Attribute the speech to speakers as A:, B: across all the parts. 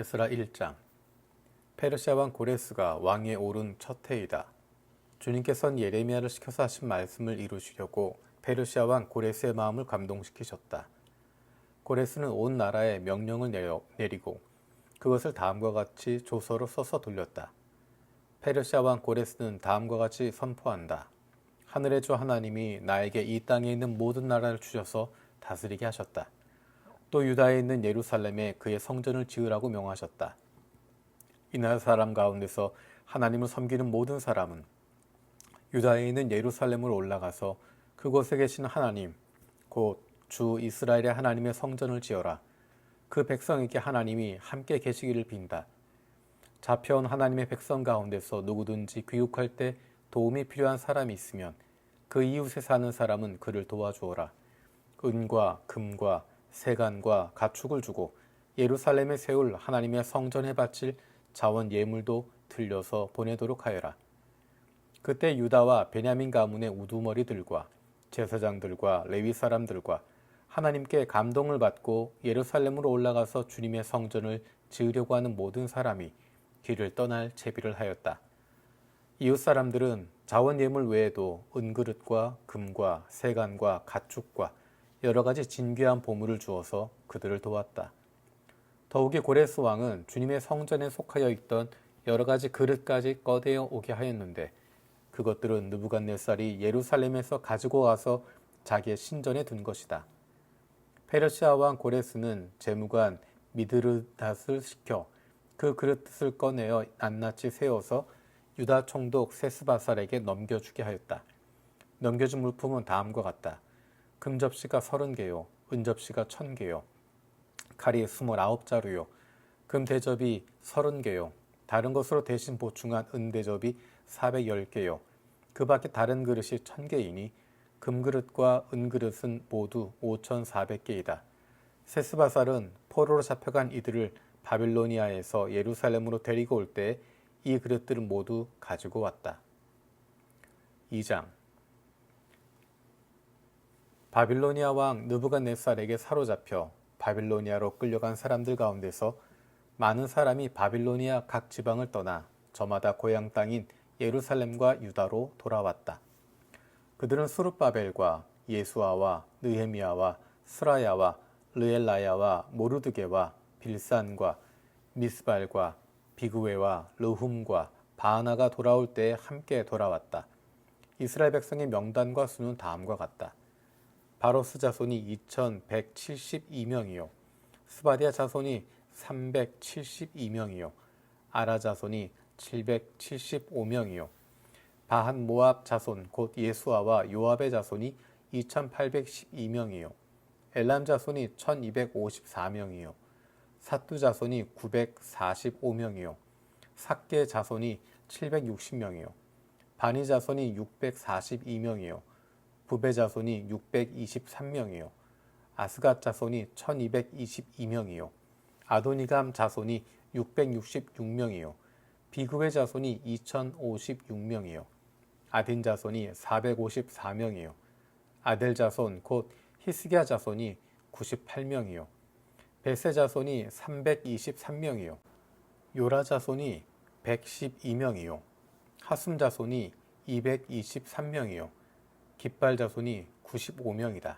A: 에스라 1장. 페르시아 왕 고레스가 왕위에 오른 첫 해이다. 주님께서는 예레미야를 시켜서 하신 말씀을 이루시려고 페르시아 왕 고레스의 마음을 감동시키셨다. 고레스는 온 나라에 명령을 내리고 그것을 다음과 같이 조서로 써서 돌렸다. 페르시아 왕 고레스는 다음과 같이 선포한다. 하늘의 주 하나님이 나에게 이 땅에 있는 모든 나라를 주셔서 다스리게 하셨다. 또 유다에 있는 예루살렘에 그의 성전을 지으라고 명하셨다. 이 나라 사람 가운데서 하나님을 섬기는 모든 사람은 유다에 있는 예루살렘으로 올라가서 그곳에 계신 하나님, 곧 주 이스라엘의 하나님의 성전을 지어라. 그 백성에게 하나님이 함께 계시기를 빈다. 잡혀온 하나님의 백성 가운데서 누구든지 귀국할 때 도움이 필요한 사람이 있으면 그 이웃에 사는 사람은 그를 도와주어라. 은과 금과 세간과 가축을 주고 예루살렘에 세울 하나님의 성전에 바칠 자원 예물도 들려서 보내도록 하여라. 그때 유다와 베냐민 가문의 우두머리들과 제사장들과 레위 사람들과 하나님께 감동을 받고 예루살렘으로 올라가서 주님의 성전을 지으려고 하는 모든 사람이 길을 떠날 채비를 하였다. 이웃 사람들은 자원 예물 외에도 은그릇과 금과 세간과 가축과 여러 가지 진귀한 보물을 주어서 그들을 도왔다. 더욱이 고레스 왕은 주님의 성전에 속하여 있던 여러 가지 그릇까지 꺼내어 오게 하였는데 그것들은 느부갓네살이 예루살렘에서 가지고 와서 자기의 신전에 둔 것이다. 페르시아 왕 고레스는 재무관 미드르닷을 시켜 그 그릇을 꺼내어 낱낱이 세워서 유다 총독 세스바살에게 넘겨주게 하였다. 넘겨준 물품은 다음과 같다. 금접시가 30개요, 은접시가 1000개요, 칼이 29자루요, 금대접이 30개요, 다른 것으로 대신 보충한 은대접이 410개요, 그 밖에 다른 그릇이 1000개이니 금그릇과 은그릇은 모두 5400개이다. 세스바살은 포로로 잡혀간 이들을 바빌로니아에서 예루살렘으로 데리고 올 때 이 그릇들을 모두 가지고 왔다. 2장. 바빌로니아 왕 느부갓네살에게 사로잡혀 바빌로니아로 끌려간 사람들 가운데서 많은 사람이 바빌로니아 각 지방을 떠나 저마다 고향 땅인 예루살렘과 유다로 돌아왔다. 그들은 수룹바벨과 예수아와 느헤미야와 스라야와 르엘라야와 모르드게와 빌산과 미스발과 비그웨와 르훔과 바하나가 돌아올 때에 함께 돌아왔다. 이스라엘 백성의 명단과 수는 다음과 같다. 바로스 자손이 2172명이요 스바디아 자손이 372명이요 아라 자손이 775명이요 바한 모압 자손 곧 예수아와 요압의 자손이 2812명이요 엘람 자손이 1254명이요 사뚜 자손이 945명이요 삭게 자손이 760명이요 바니 자손이 642명이요 부베 자손이 623명이요 아스갓 자손이 1222명이요 아도니감 자손이 666명이요 비그웨 자손이 2056명이요 아딘 자손이 454명이요 아델 자손 곧 히스기야 자손이 98명이요 베세 자손이 323명이요 요라 자손이 112명이요 하숨 자손이 223명이요 깃발 자손이 95명이다.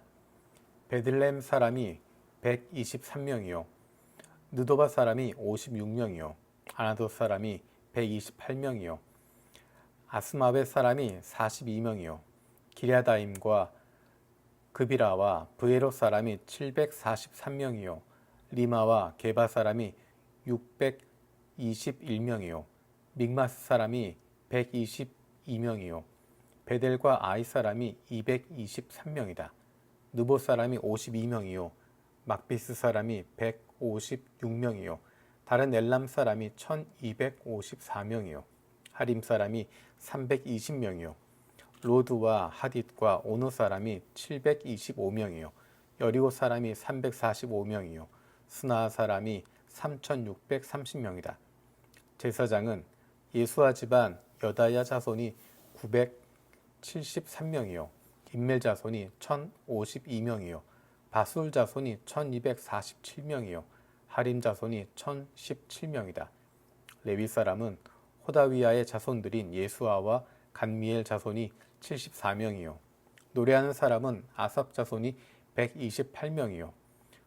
A: 베들렘 사람이 123명이요 느도바 사람이 56명이요 아나돗 사람이 128명이요 아스마벳 사람이 42명이요 기랴다임과 그비라와 브에롯 사람이 743명이요 리마와 게바 사람이 621명이요 믹마스 사람이 122명이요 베델과 아이 사람이 223명이다. 느보 사람이 52명이요 막비스 사람이 156명이요 다른 엘람 사람이 1254명이요 하림 사람이 320명이요 로드와 하딧과 오노 사람이 725명이요 여리고 사람이 345명이요 스나 사람이 3630명이다. 제사장은 예수아 집안 여다야 자손이 973명이요 임멜 자손이 1052명이요 바술 자손이 1247명이요 하림 자손이 1017명이다. 레위 사람은 호다위아의 자손들인 예수아와 간미엘 자손이 74명이요. 노래하는 사람은 아삽 자손이 128명이요.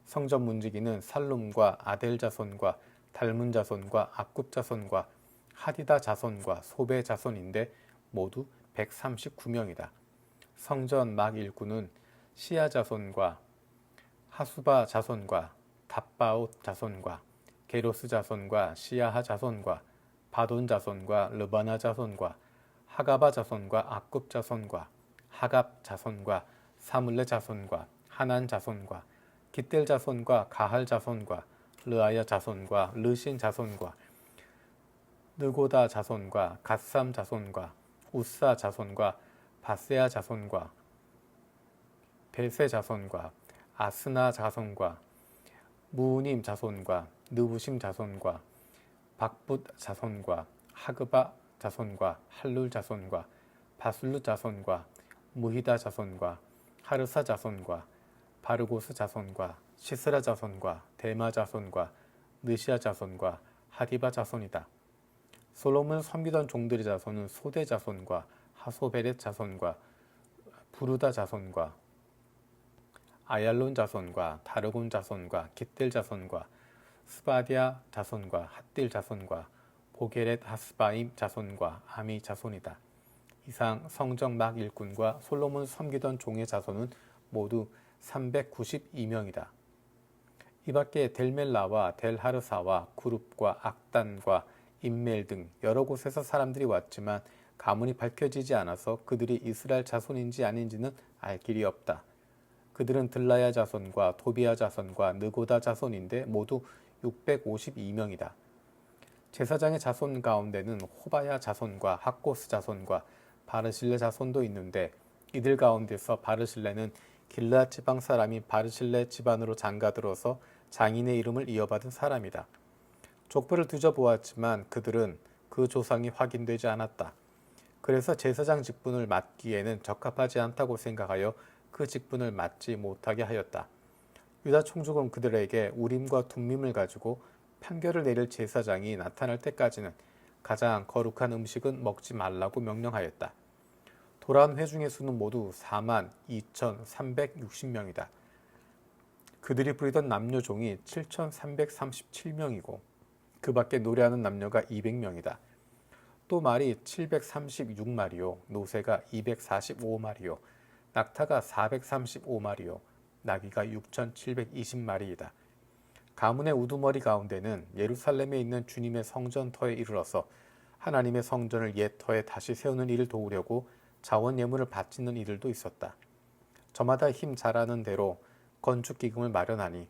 A: 성전 문지기는 살룸과 아델 자손과 달문 자손과 악굽 자손과 하디다 자손과 소베 자손인데 모두 139명이다. 성전 막 일꾼은 시야 자손과 하수바 자손과 답바옷 자손과 게로스 자손과 시야하 자손과 바돈 자손과 르바나 자손과 하가바 자손과 악굽 자손과 하갑 자손과 사물레 자손과 하난 자손과 깃델 자손과 가할 자손과 르아야 자손과 르신 자손과 느고다 자손과 갓삼 자손과 우사 자손과 바세아 자손과 벨세 자손과 아스나 자손과 무님 자손과 느부심 자손과 박붓 자손과 하그바 자손과 할룰 자손과 바술루 자손과 무히다 자손과 하르사 자손과 바르고스 자손과 시스라 자손과 데마 자손과 느시아 자손과 하디바 자손이다. 솔로몬을 섬기던 종들의 자손은 소대 자손과 하소베렛 자손과 부르다 자손과 아얄론 자손과 다르곤 자손과 깃델 자손과 스바디아 자손과 핫딜 자손과 보게렛 하스바임 자손과 아미 자손이다. 이상 성전 막 일꾼과 솔로몬을 섬기던 종의 자손은 모두 392명이다. 이 밖에 델멜라와 델하르사와 구룹과 악단과 임멜 등 여러 곳에서 사람들이 왔지만 가문이 밝혀지지 않아서 그들이 이스라엘 자손인지 아닌지는 알 길이 없다. 그들은 들라야 자손과 토비야 자손과 느고다 자손인데 모두 652명이다. 제사장의 자손 가운데는 호바야 자손과 학고스 자손과 바르실레 자손도 있는데 이들 가운데서 바르실레는 길르앗 지방 사람이 바르실레 집안으로 장가들어서 장인의 이름을 이어받은 사람이다. 족보를 뒤져보았지만 그들은 그 조상이 확인되지 않았다. 그래서 제사장 직분을 맡기에는 적합하지 않다고 생각하여 그 직분을 맡지 못하게 하였다. 유다 총독은 그들에게 우림과 둠밈을 가지고 판결을 내릴 제사장이 나타날 때까지는 가장 거룩한 음식은 먹지 말라고 명령하였다. 돌아온 회중의 수는 모두 42,360명이다. 그들이 부리던 남녀 종이 7,337명이고 그 밖에 노래하는 남녀가 200명이다. 또 말이 736마리요, 노새가 245마리요, 낙타가 435마리요, 나귀가 6,720마리이다. 가문의 우두머리 가운데는 예루살렘에 있는 주님의 성전터에 이르러서 하나님의 성전을 옛 터에 다시 세우는 일을 도우려고 자원 예물을 바치는 이들도 있었다. 저마다 힘 잘하는 대로 건축 기금을 마련하니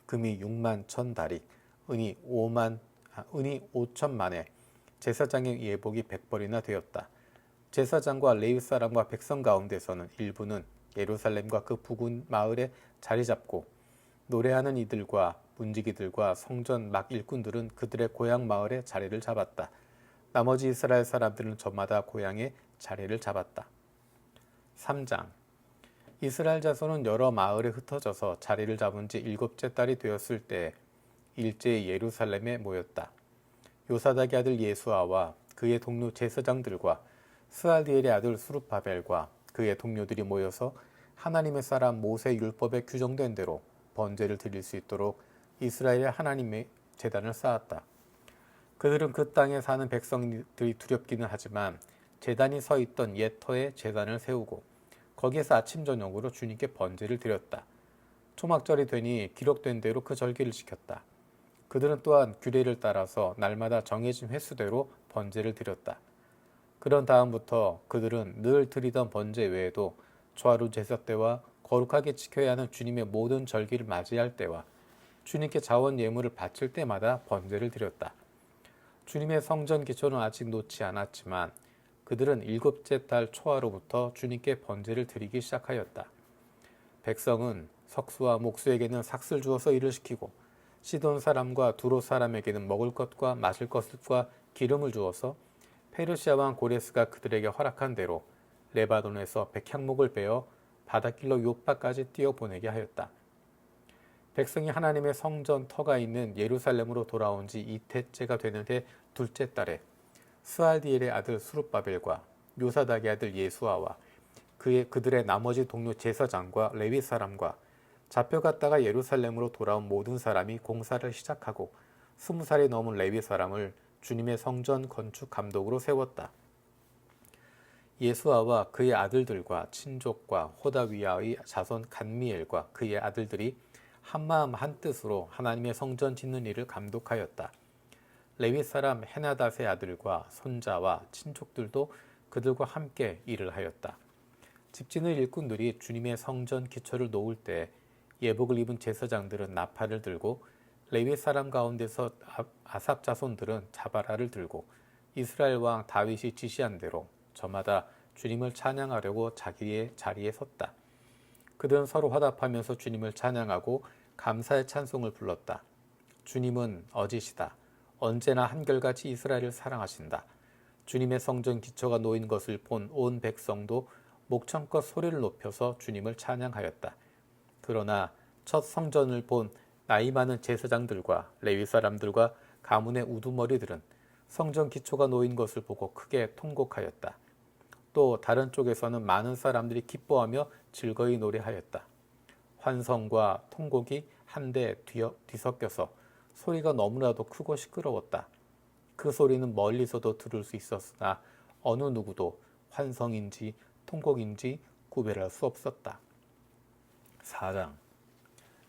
A: 금이 6만 1,000다리, 은이 5천만에 제사장의 예복이 100벌이나 되었다. 제사장과 레위 사람과 백성 가운데서는 일부는 예루살렘과 그 부근 마을에 자리 잡고 노래하는 이들과 문지기들과 성전 막 일꾼들은 그들의 고향 마을에 자리를 잡았다. 나머지 이스라엘 사람들은 저마다 고향에 자리를 잡았다. 3장. 이스라엘 자손은 여러 마을에 흩어져서 자리를 잡은 지 7째 달이 되었을 때 일제히 예루살렘에 모였다. 요사닥의 아들 예수아와 그의 동료 제사장들과 스알디엘의 아들 수룹바벨과 그의 동료들이 모여서 하나님의 사람 모세 율법에 규정된 대로 번제를 드릴 수 있도록 이스라엘의 하나님의 제단을 쌓았다. 그들은 그 땅에 사는 백성들이 두렵기는 하지만 제단이 서 있던 옛 터에 제단을 세우고 거기에서 아침 저녁으로 주님께 번제를 드렸다. 초막절이 되니 기록된 대로 그 절기를 지켰다. 그들은 또한 규례를 따라서 날마다 정해진 횟수대로 번제를 드렸다. 그런 다음부터 그들은 늘 드리던 번제 외에도 초하루 제사 때와 거룩하게 지켜야 하는 주님의 모든 절기를 맞이할 때와 주님께 자원 예물을 바칠 때마다 번제를 드렸다. 주님의 성전 기초는 아직 놓지 않았지만 그들은 7째 달 초하루부터 주님께 번제를 드리기 시작하였다. 백성은 석수와 목수에게는 삭슬 주어서 일을 시키고 시돈 사람과 두로 사람에게는 먹을 것과 마실 것과 기름을 주어서 페르시아 왕 고레스가 그들에게 허락한 대로 레바논에서 백향목을 베어 바닷길로 요파까지 띄어보내게 하였다. 백성이 하나님의 성전 터가 있는 예루살렘으로 돌아온 지 이태째가 되는 해 둘째 달에 스알디엘의 아들 수룹바벨과 요사닥의 아들 예수아와 그들의 나머지 동료 제사장과 레위 사람과 잡혀갔다가 예루살렘으로 돌아온 모든 사람이 공사를 시작하고 20살이 넘은 레위 사람을 주님의 성전 건축 감독으로 세웠다. 예수아와 그의 아들들과 친족과 호다위아의 자손 간미엘과 그의 아들들이 한마음 한뜻으로 하나님의 성전 짓는 일을 감독하였다. 레위 사람 헤나닷의 아들과 손자와 친족들도 그들과 함께 일을 하였다. 집짓는 일꾼들이 주님의 성전 기초를 놓을 때 예복을 입은 제사장들은 나팔을 들고 레위 사람 가운데서 아삽 자손들은 자바라를 들고 이스라엘 왕 다윗이 지시한 대로 저마다 주님을 찬양하려고 자기의 자리에 섰다. 그들은 서로 화답하면서 주님을 찬양하고 감사의 찬송을 불렀다. 주님은 어지시다. 언제나 한결같이 이스라엘을 사랑하신다. 주님의 성전 기초가 놓인 것을 본 온 백성도 목청껏 소리를 높여서 주님을 찬양하였다. 그러나 첫 성전을 본 나이 많은 제사장들과 레위 사람들과 가문의 우두머리들은 성전 기초가 놓인 것을 보고 크게 통곡하였다. 또 다른 쪽에서는 많은 사람들이 기뻐하며 즐거이 노래하였다. 환성과 통곡이 한데 뒤섞여서 소리가 너무나도 크고 시끄러웠다. 그 소리는 멀리서도 들을 수 있었으나 어느 누구도 환성인지 통곡인지 구별할 수 없었다. 4장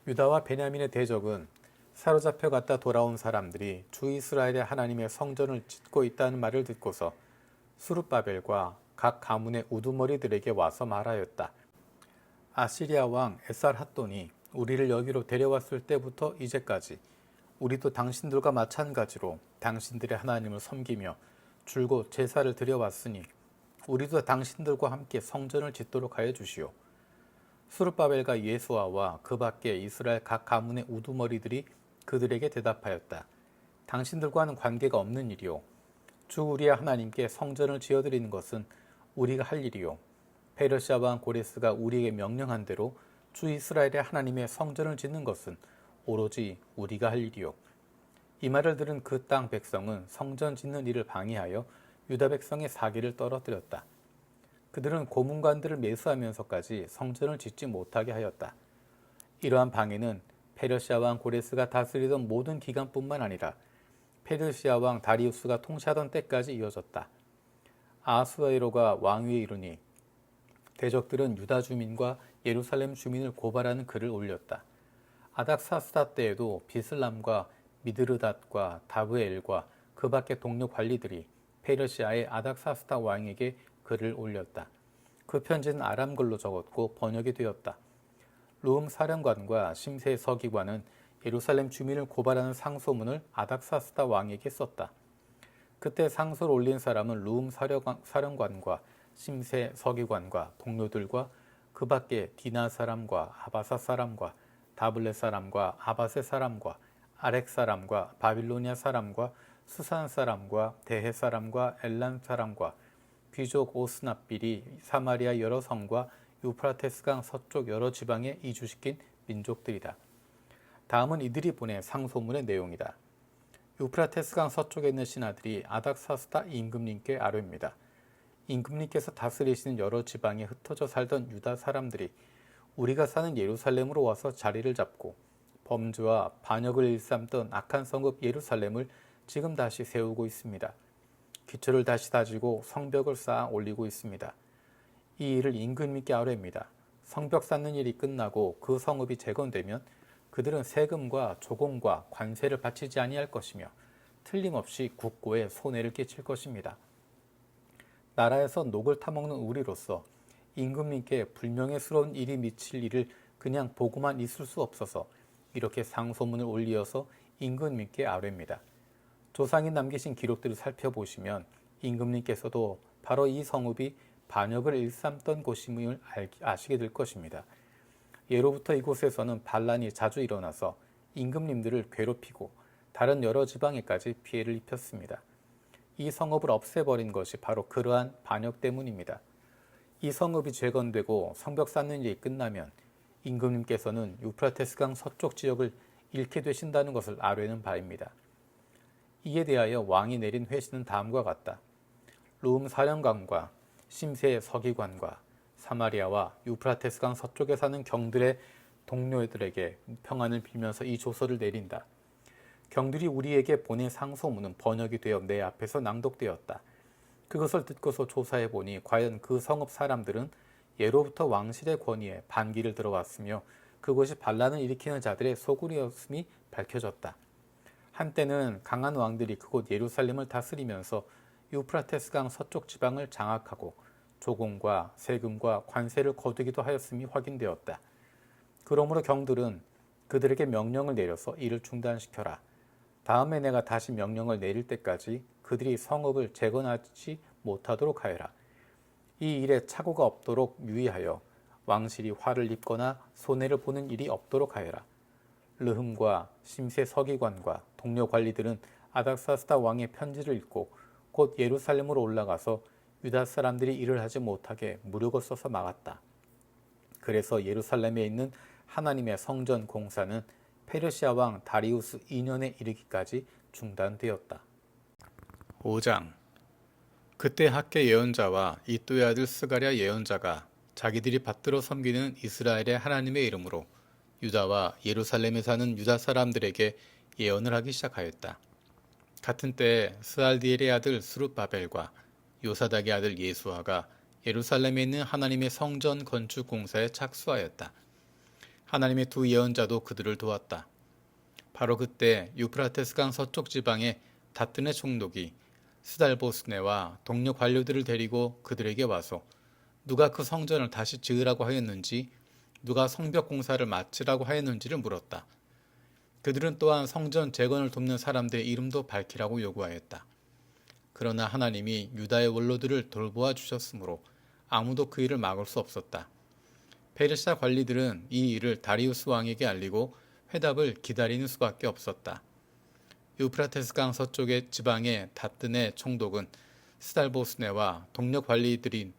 A: 유다와 베냐민의 대적은 사로잡혀 갔다 돌아온 사람들이 주 이스라엘의 하나님의 성전을 짓고 있다는 말을 듣고서 수룹바벨과 각 가문의 우두머리들에게 와서 말하였다. 아시리아 왕 에살핫돈이 우리를 여기로 데려왔을 때부터 이제까지 우리도 당신들과 마찬가지로 당신들의 하나님을 섬기며 줄곧 제사를 드려왔으니 우리도 당신들과 함께 성전을 짓도록 하여 주시오. 수룹바벨과 예수아와 그 밖에 이스라엘 각 가문의 우두머리들이 그들에게 대답하였다. 당신들과는 관계가 없는 일이오. 주 우리의 하나님께 성전을 지어드리는 것은 우리가 할 일이오. 페르시아 왕 고레스가 우리에게 명령한 대로 주 이스라엘의 하나님의 성전을 짓는 것은 오로지 우리가 할 일이오. 이 말을 들은 그 땅 백성은 성전 짓는 일을 방해하여 유다 백성의 사기를 떨어뜨렸다. 그들은 고문관들을 매수하면서까지 성전을 짓지 못하게 하였다. 이러한 방해는 페르시아 왕 고레스가 다스리던 모든 기간뿐만 아니라 페르시아 왕 다리우스가 통치하던 때까지 이어졌다. 아하수에로가 왕위에 이르니 대적들은 유다 주민과 예루살렘 주민을 고발하는 글을 올렸다. 아닥사스다 때에도 비슬람과 미드르닷과 다브엘과 그 밖의 동료 관리들이 페르시아의 아닥사스다 왕에게 글을 올렸다. 그 편지는 아람글로 적었고 번역이 되었다. 루음 사령관과 심세 서기관은 예루살렘 주민을 고발하는 상소문을 아닥사스다 왕에게 썼다. 그때 상소를 올린 사람은 루음 사령관과 심세 서기관과 동료들과 그 밖에 디나 사람과 아바사 사람과 다블레 사람과 아바세 사람과 아렉 사람과 바빌로니아 사람과 수산 사람과 대해 사람과 엘람 사람과 귀족 오스납빌이 사마리아 여러 성과 유프라테스강 서쪽 여러 지방에 이주시킨 민족들이다. 다음은 이들이 보낸 상소문의 내용이다. 유프라테스강 서쪽에 있는 신하들이 아닥사스다 임금님께 아뢰입니다. 임금님께서 다스리시는 여러 지방에 흩어져 살던 유다 사람들이 우리가 사는 예루살렘으로 와서 자리를 잡고 범죄와 반역을 일삼던 악한 성읍 예루살렘을 지금 다시 세우고 있습니다. 기초를 다시 다지고 성벽을 쌓아 올리고 있습니다. 이 일을 임금님께 아뢰입니다. 성벽 쌓는 일이 끝나고 그 성읍이 재건되면 그들은 세금과 조공과 관세를 바치지 아니할 것이며 틀림없이 국고에 손해를 끼칠 것입니다. 나라에서 녹을 타먹는 우리로서 임금님께 불명예스러운 일이 미칠 일을 그냥 보고만 있을 수 없어서 이렇게 상소문을 올리어서 임금님께 아뢰입니다. 조상이 남기신 기록들을 살펴보시면 임금님께서도 바로 이 성읍이 반역을 일삼던 곳임을 아시게 될 것입니다. 예로부터 이곳에서는 반란이 자주 일어나서 임금님들을 괴롭히고 다른 여러 지방에까지 피해를 입혔습니다. 이 성읍을 없애버린 것이 바로 그러한 반역 때문입니다. 이 성읍이 재건되고 성벽 쌓는 일이 끝나면 임금님께서는 유프라테스강 서쪽 지역을 잃게 되신다는 것을 아뢰는 바입니다. 이에 대하여 왕이 내린 회신은 다음과 같다. 룸 사령관과 심세 서기관과 사마리아와 유프라테스강 서쪽에 사는 경들의 동료들에게 평안을 빌면서 이 조서를 내린다. 경들이 우리에게 보낸 상소문은 번역이 되어 내 앞에서 낭독되었다. 그것을 듣고서 조사해보니 과연 그 성읍 사람들은 예로부터 왕실의 권위에 반기를 들어왔으며 그것이 반란을 일으키는 자들의 소굴이었음이 밝혀졌다. 한때는 강한 왕들이 그곳 예루살렘을 다스리면서 유프라테스강 서쪽 지방을 장악하고 조공과 세금과 관세를 거두기도 하였음이 확인되었다. 그러므로 경들은 그들에게 명령을 내려서 이를 중단시켜라. 다음에 내가 다시 명령을 내릴 때까지 그들이 성읍을 재건하지 못하도록 하여라. 이 일에 착오가 없도록 유의하여 왕실이 화를 입거나 손해를 보는 일이 없도록 하여라. 르흠과 심세 서기관과 동료 관리들은 아닥사스다 왕의 편지를 읽고 곧 예루살렘으로 올라가서 유다 사람들이 일을 하지 못하게 무력을 써서 막았다. 그래서 예루살렘에 있는 하나님의 성전 공사는 페르시아 왕 다리우스 2년에 이르기까지 중단되었다. 5장. 그때 학계 예언자와 이또의 아들 스가랴 예언자가 자기들이 받들어 섬기는 이스라엘의 하나님의 이름으로 유다와 예루살렘에 사는 유다 사람들에게 예언을 하기 시작하였다. 같은 때에 스알디엘의 아들 스룹바벨과 요사닥의 아들 예수아가 예루살렘에 있는 하나님의 성전 건축 공사에 착수하였다. 하나님의 두 예언자도 그들을 도왔다. 바로 그때 유프라테스강 서쪽 지방의 다뜨네 총독이 스달보스네와 동료 관료들을 데리고 그들에게 와서 누가 그 성전을 다시 지으라고 하였는지, 누가 성벽 공사를 마치라고 하였는지를 물었다. 그들은 또한 성전 재건을 돕는 사람들의 이름도 밝히라고 요구하였다. 그러나 하나님이 유다의 원로들을 돌보아 주셨으므로 아무도 그 일을 막을 수 없었다. 페르시아 관리들은 이 일을 다리우스 왕에게 알리고 회답을 기다리는 수밖에 없었다. 유프라테스강 서쪽의 지방의 다뜨네 총독은 스달보스네와 동료 관리들인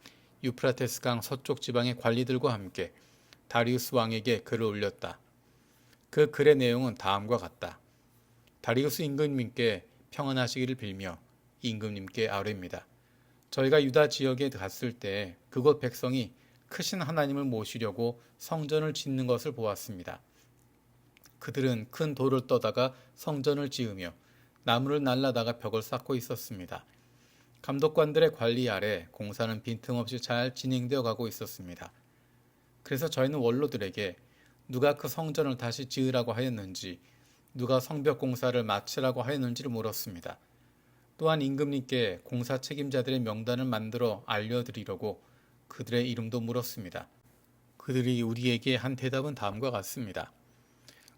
A: 유프라테스강 서쪽 지방의 관리들과 함께 다리우스 왕에게 글을 올렸다. 그 글의 내용은 다음과 같다. 다리우스 임금님께 평안하시기를 빌며 임금님께 아뢰입니다. 저희가 유다 지역에 갔을 때 그곳 백성이 크신 하나님을 모시려고 성전을 짓는 것을 보았습니다. 그들은 큰 돌을 떠다가 성전을 지으며 나무를 날라다가 벽을 쌓고 있었습니다. 감독관들의 관리 아래 공사는 빈틈없이 잘 진행되어 가고 있었습니다. 그래서 저희는 원로들에게 누가 그 성전을 다시 지으라고 하였는지, 누가 성벽 공사를 마치라고 하였는지를 물었습니다. 또한 임금님께 공사 책임자들의 명단을 만들어 알려드리려고 그들의 이름도 물었습니다. 그들이 우리에게 한 대답은 다음과 같습니다.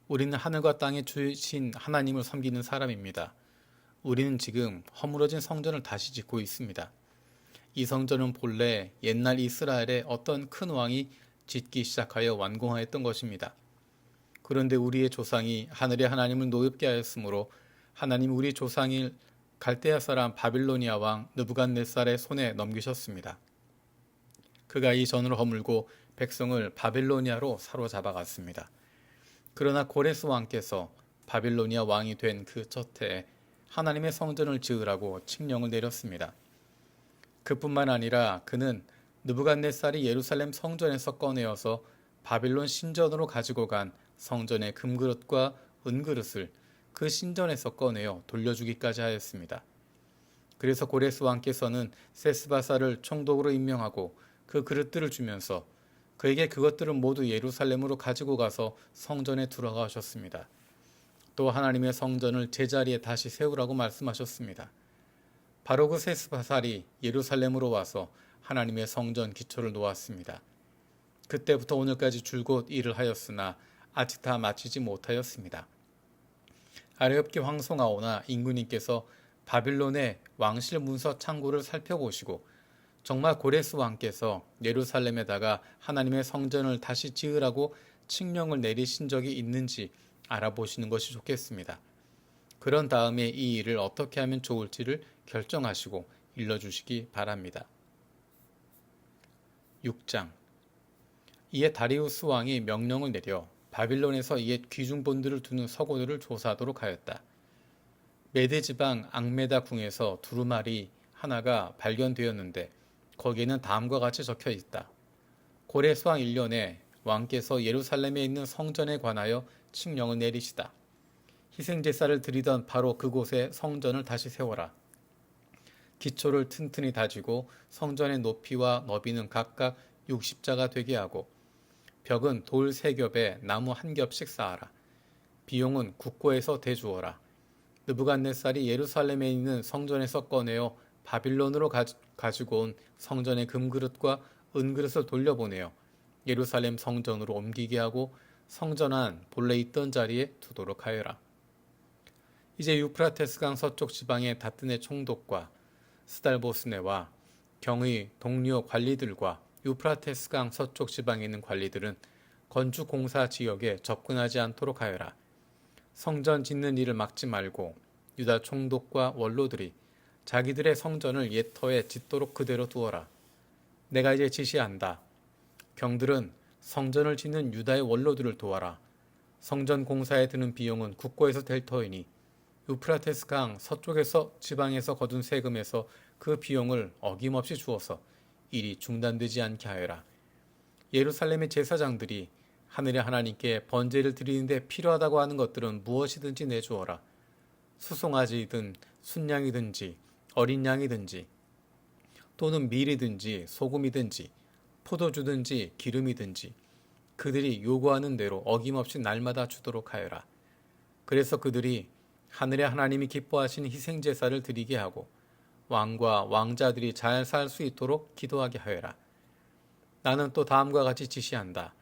A: 우리는 하늘과 땅에 주신 하나님을 섬기는 사람입니다. 우리는 지금 허물어진 성전을 다시 짓고 있습니다. 이 성전은 본래 옛날 이스라엘의 어떤 큰 왕이 짓기 시작하여 완공하였던 것입니다. 그런데 우리의 조상이 하늘의 하나님을 노엽게 하였으므로 하나님 우리 조상일 갈대아 사람 바빌로니아 왕 느부갓네살의 손에 넘기셨습니다. 그가 이 전을 허물고 백성을 바빌로니아로 사로잡아 갔습니다. 그러나 고레스 왕께서 바빌로니아 왕이 된 그 첫 해에 하나님의 성전을 지으라고 칙령을 내렸습니다. 그뿐만 아니라 그는 느부갓네살이 예루살렘 성전에서 꺼내어서 바빌론 신전으로 가지고 간 성전의 금그릇과 은그릇을 그 신전에서 꺼내어 돌려주기까지 하였습니다. 그래서 고레스 왕께서는 세스바사를 총독으로 임명하고 그 그릇들을 주면서 그에게 그것들을 모두 예루살렘으로 가지고 가서 성전에 들어가셨습니다. 또 하나님의 성전을 제자리에 다시 세우라고 말씀하셨습니다. 바로 그 세스바살이 예루살렘으로 와서 하나님의 성전 기초를 놓았습니다. 그때부터 오늘까지 줄곧 일을 하였으나 아직 다 마치지 못하였습니다. 아레옵기 황송아오나 임금님께서 바빌론의 왕실 문서 창고를 살펴보시고 정말 고레스 왕께서 예루살렘에다가 하나님의 성전을 다시 지으라고 칙령을 내리신 적이 있는지 알아보시는 것이 좋겠습니다. 그런 다음에 이 일을 어떻게 하면 좋을지를 결정하시고 일러주시기 바랍니다. 6장. 이에 다리우스 왕이 명령을 내려 바빌론에서 옛 귀중본들을 두는 서고들을 조사하도록 하였다. 메드 지방 앙메다 궁에서 두루마리 하나가 발견되었는데 거기에는 다음과 같이 적혀 있다. 고레스 왕 1년에 왕께서 예루살렘에 있는 성전에 관하여 칙령을 내리시다. 희생제사를 드리던 바로 그곳에 성전을 다시 세워라. 기초를 튼튼히 다지고 성전의 높이와 너비는 각각 60자가 되게 하고 벽은 돌 3겹에 나무 1겹씩 쌓아라. 비용은 국고에서 대주어라. 느부갓네살이 예루살렘에 있는 성전에서 꺼내어 바빌론으로 가지고 온 성전의 금그릇과 은그릇을 돌려보내어 예루살렘 성전으로 옮기게 하고 성전 안 본래 있던 자리에 두도록 하여라. 이제 유프라테스강 서쪽 지방의 다뜨네 총독과 스달보스네와 경의 동료 관리들과 유프라테스강 서쪽 지방에 있는 관리들은 건축공사 지역에 접근하지 않도록 하여라. 성전 짓는 일을 막지 말고 유다 총독과 원로들이 자기들의 성전을 옛 터에 짓도록 그대로 두어라. 내가 이제 지시한다. 경들은 성전을 짓는 유다의 원로들을 도와라. 성전 공사에 드는 비용은 국고에서 될 터이니 유프라테스 강 서쪽에서 지방에서 거둔 세금에서 그 비용을 어김없이 주어서 일이 중단되지 않게 하여라. 예루살렘의 제사장들이 하늘의 하나님께 번제를 드리는데 필요하다고 하는 것들은 무엇이든지 내주어라. 수송아지이든 순양이든지 어린 양이든지 또는 밀이든지 소금이든지 포도주든지 기름이든지 그들이 요구하는 대로 어김없이 날마다 주도록 하여라. 그래서 그들이 하늘의 하나님이 기뻐하시는 희생제사를 드리게 하고 왕과 왕자들이 잘 살 수 있도록 기도하게 하여라. 나는 또 다음과 같이 지시한다.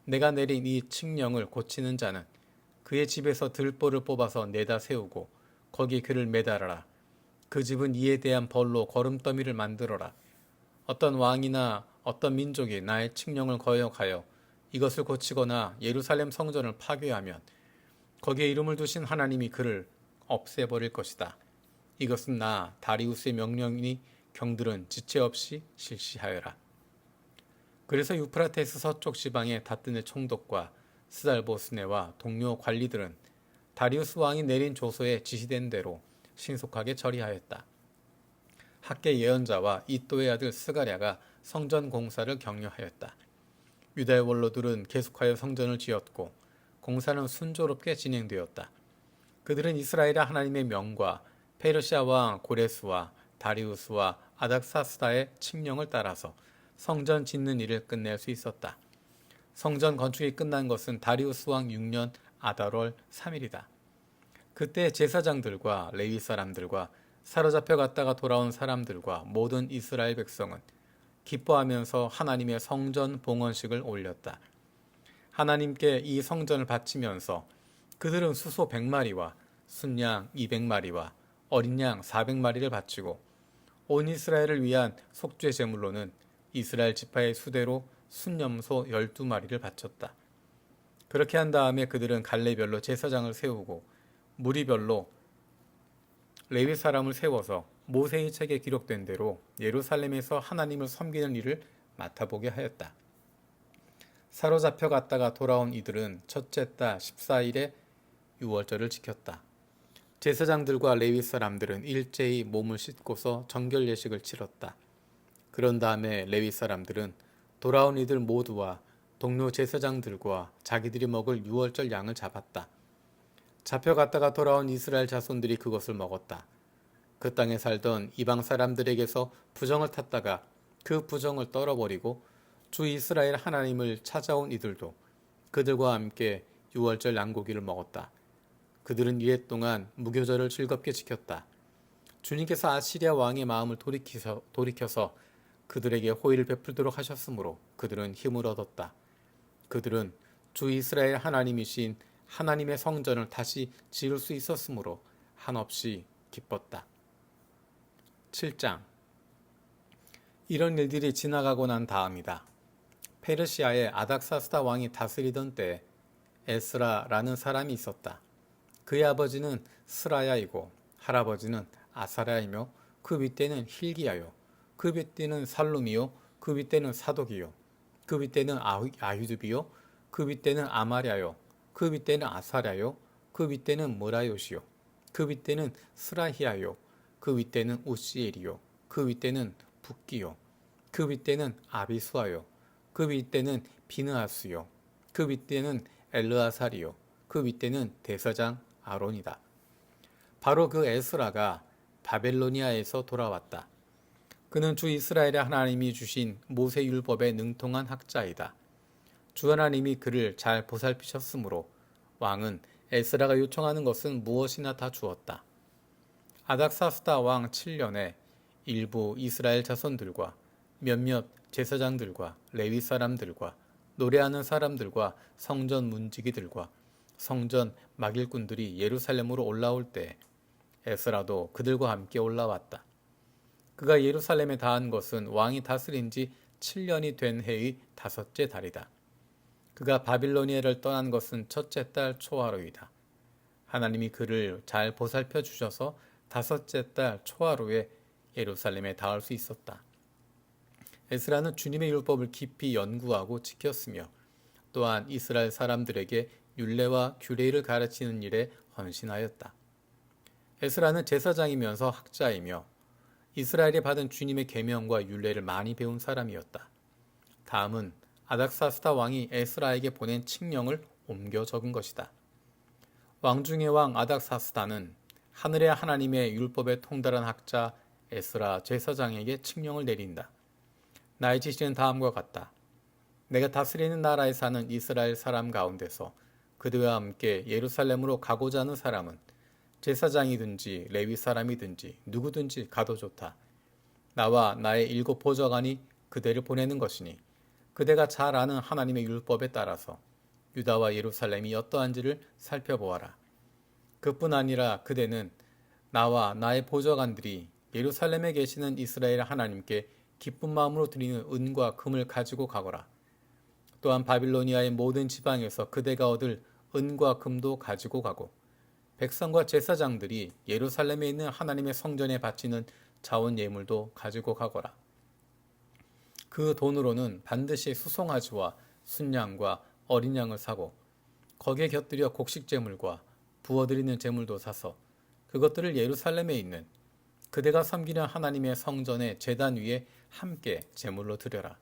A: 내가 내린 이 칙령을 고치는 자는 그의 집에서 들보를 뽑아서 내다 세우고 거기 그를 매달아라. 그 집은 이에 대한 벌로 거름더미를 만들어라. 어떤 왕이나 어떤 민족이 나의 칙령을 거역하여 이것을 고치거나 예루살렘 성전을 파괴하면 거기에 이름을 두신 하나님이 그를 없애버릴 것이다. 이것은 나 다리우스의 명령이니 경들은 지체 없이 실시하여라. 그래서 유프라테스 서쪽 지방의 다뜨네 총독과 스달보스네와 동료 관리들은 다리우스 왕이 내린 조서에 지시된 대로 신속하게 처리하였다. 학계 예언자와 이또의 아들 스가랴가 성전 공사를 격려하였다. 유다의 원로들은 계속하여 성전을 지었고 공사는 순조롭게 진행되었다. 그들은 이스라엘의 하나님의 명과 페르시아 왕 고레스와 다리우스와 아닥사스다의 칙령을 따라서 성전 짓는 일을 끝낼 수 있었다. 성전 건축이 끝난 것은 다리우스 왕 6년 아달월 3일이다. 그때 제사장들과 레위 사람들과 사로잡혀 갔다가 돌아온 사람들과 모든 이스라엘 백성은 기뻐하면서 하나님의 성전 봉헌식을 올렸다. 하나님께 이 성전을 바치면서 그들은 수소 100마리와 순양 200마리와 어린 양 400마리를 바치고 온 이스라엘을 위한 속죄 제물로는 이스라엘 지파의 수대로 순염소 12마리를 바쳤다. 그렇게 한 다음에 그들은 갈래별로 제사장을 세우고 무리별로 레위 사람을 세워서 모세의 책에 기록된 대로 예루살렘에서 하나님을 섬기는 일을 맡아보게 하였다. 사로잡혀 갔다가 돌아온 이들은 첫째 달 14일에 유월절을 지켰다. 제사장들과 레위 사람들은 일제히 몸을 씻고서 정결 예식을 치렀다. 그런 다음에 레위 사람들은 돌아온 이들 모두와 동료 제사장들과 자기들이 먹을 유월절 양을 잡았다. 잡혀갔다가 돌아온 이스라엘 자손들이 그것을 먹었다. 그 땅에 살던 이방 사람들에게서 부정을 탔다가 그 부정을 떨어버리고 주 이스라엘 하나님을 찾아온 이들도 그들과 함께 유월절 양고기를 먹었다. 그들은 이래 동안 무교절을 즐겁게 지켰다. 주님께서 아시리아 왕의 마음을 돌이켜서 그들에게 호의를 베풀도록 하셨으므로 그들은 힘을 얻었다. 그들은 주 이스라엘 하나님이신 하나님의 성전을 다시 지을 수 있었으므로 한없이 기뻤다. 7장. 이런 일들이 지나가고 난 다음이다. 페르시아의 아닥사스다 왕이 다스리던 때에 에스라라는 사람이 있었다. 그의 아버지는 스라야이고 할아버지는 아사랴이며 그 윗대는 힐기야요 그 윗대는 살룸이요 그 윗대는 사독이요 그 윗대는 아히두비요, 그 윗대는 아마랴요, 그 윗대는 아사랴요, 그 윗대는 무라요시요, 그 윗대는 스라히야요, 그 윗대는 우시엘이요, 그 윗대는 붓기요, 그 윗대는 아비수아요, 그 윗대는 비느하스요, 그 윗대는 엘르아살이요, 그 윗대는 대사장 아론이다. 바로 그 에스라가 바벨로니아에서 돌아왔다. 그는 주 이스라엘의 하나님이 주신 모세율법에 능통한 학자이다. 주 하나님이 그를 잘 보살피셨으므로 왕은 에스라가 요청하는 것은 무엇이나 다 주었다. 아닥사스다 왕 7년에 일부 이스라엘 자손들과 몇몇 제사장들과 레위 사람들과 노래하는 사람들과 성전 문지기들과 성전 막일꾼들이 예루살렘으로 올라올 때 에스라도 그들과 함께 올라왔다. 그가 예루살렘에 다한 것은 왕이 다스린 지 7년이 된 해의 다섯째 달이다. 그가 바빌로니아를 떠난 것은 첫째 달 초하루이다. 하나님이 그를 잘 보살펴 주셔서 다섯째 달 초하루에 예루살렘에 닿을 수 있었다. 에스라는 주님의 율법을 깊이 연구하고 지켰으며 또한 이스라엘 사람들에게 율례와 규례를 가르치는 일에 헌신하였다. 에스라는 제사장이면서 학자이며 이스라엘이 받은 주님의 계명과 율례를 많이 배운 사람이었다. 다음은 아닥사스다 왕이 에스라에게 보낸 칙령을 옮겨 적은 것이다. 왕 중의 왕 아닥사스다는 하늘의 하나님의 율법에 통달한 학자 에스라 제사장에게 칙령을 내린다. 나의 지시는 다음과 같다. 내가 다스리는 나라에 사는 이스라엘 사람 가운데서 그들과 함께 예루살렘으로 가고자 하는 사람은 제사장이든지 레위 사람이든지 누구든지 가도 좋다. 나와 나의 7 보좌관이 그대를 보내는 것이니 그대가 잘 아는 하나님의 율법에 따라서 유다와 예루살렘이 어떠한지를 살펴보아라. 그뿐 아니라 그대는 나와 나의 보좌관들이 예루살렘에 계시는 이스라엘 하나님께 기쁜 마음으로 드리는 은과 금을 가지고 가거라. 또한 바빌로니아의 모든 지방에서 그대가 얻을 은과 금도 가지고 가고 백성과 제사장들이 예루살렘에 있는 하나님의 성전에 바치는 자원 예물도 가지고 가거라. 그 돈으로는 반드시 수송아지와 순양과 어린 양을 사고 거기에 곁들여 곡식 제물과 부어드리는 제물도 사서 그것들을 예루살렘에 있는 그대가 섬기는 하나님의 성전의 제단 위에 함께 제물로 드려라.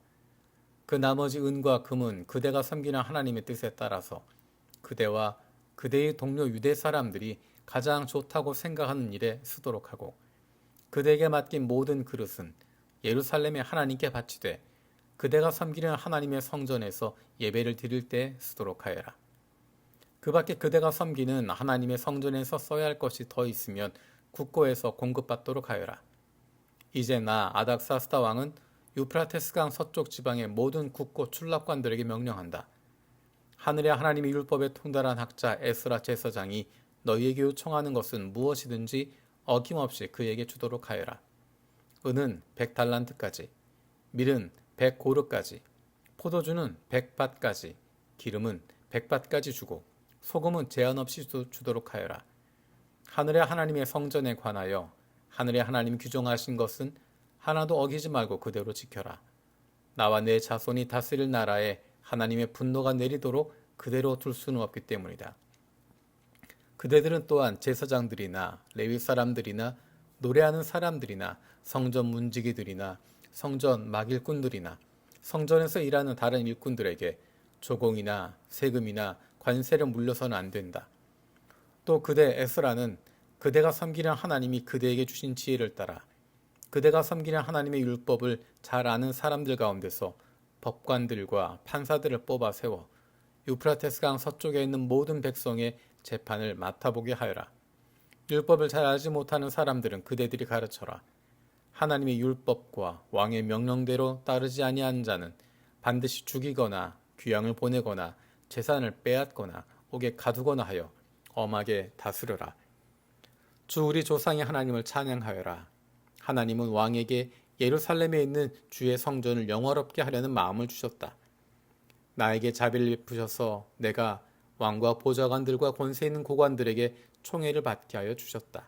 A: 그 나머지 은과 금은 그대가 섬기는 하나님의 뜻에 따라서 그대와 그대의 동료 유대 사람들이 가장 좋다고 생각하는 일에 쓰도록 하고 그대에게 맡긴 모든 그릇은 예루살렘의 하나님께 바치되 그대가 섬기는 하나님의 성전에서 예배를 드릴 때 쓰도록 하여라. 그 밖에 그대가 섬기는 하나님의 성전에서 써야 할 것이 더 있으면 국고에서 공급받도록 하여라. 이제 나 아닥사스다 왕은 유프라테스강 서쪽 지방의 모든 국고 출납관들에게 명령한다. 하늘의 하나님의 율법에 통달한 학자 에스라 제사장이 너희에게 요청하는 것은 무엇이든지 어김없이 그에게 주도록 하여라. 은은 100달란트까지, 밀은 100고르까지, 포도주는 100밭까지, 기름은 100밭까지 주고 소금은 제한 없이 주도록 하여라. 하늘의 하나님의 성전에 관하여 하늘의 하나님 규정하신 것은 하나도 어기지 말고 그대로 지켜라. 나와 내 자손이 다스릴 나라에 하나님의 분노가 내리도록 그대로 둘 수는 없기 때문이다. 그대들은 또한 제사장들이나 레위 사람들이나 노래하는 사람들이나 성전 문지기들이나 성전 막일꾼들이나 성전에서 일하는 다른 일꾼들에게 조공이나 세금이나 관세를 물려서는 안 된다. 또 그대 에스라는 그대가 섬기는 하나님이 그대에게 주신 지혜를 따라 그대가 섬기는 하나님의 율법을 잘 아는 사람들 가운데서 법관들과 판사들을 뽑아 세워 유프라테스강 서쪽에 있는 모든 백성의 재판을 맡아보게 하여라. 율법을 잘 알지 못하는 사람들은 그대들이 가르쳐라. 하나님의 율법과 왕의 명령대로 따르지 아니하는 자는 반드시 죽이거나 귀양을 보내거나 재산을 빼앗거나 옥에 가두거나 하여 엄하게 다스려라. 주 우리 조상의 하나님을 찬양하여라. 하나님은 왕에게 예루살렘에 있는 주의 성전을 영화롭게 하려는 마음을 주셨다. 나에게 자비를 베푸셔서 내가 왕과 보좌관들과 권세 있는 고관들에게 총애를 받게 하여 주셨다.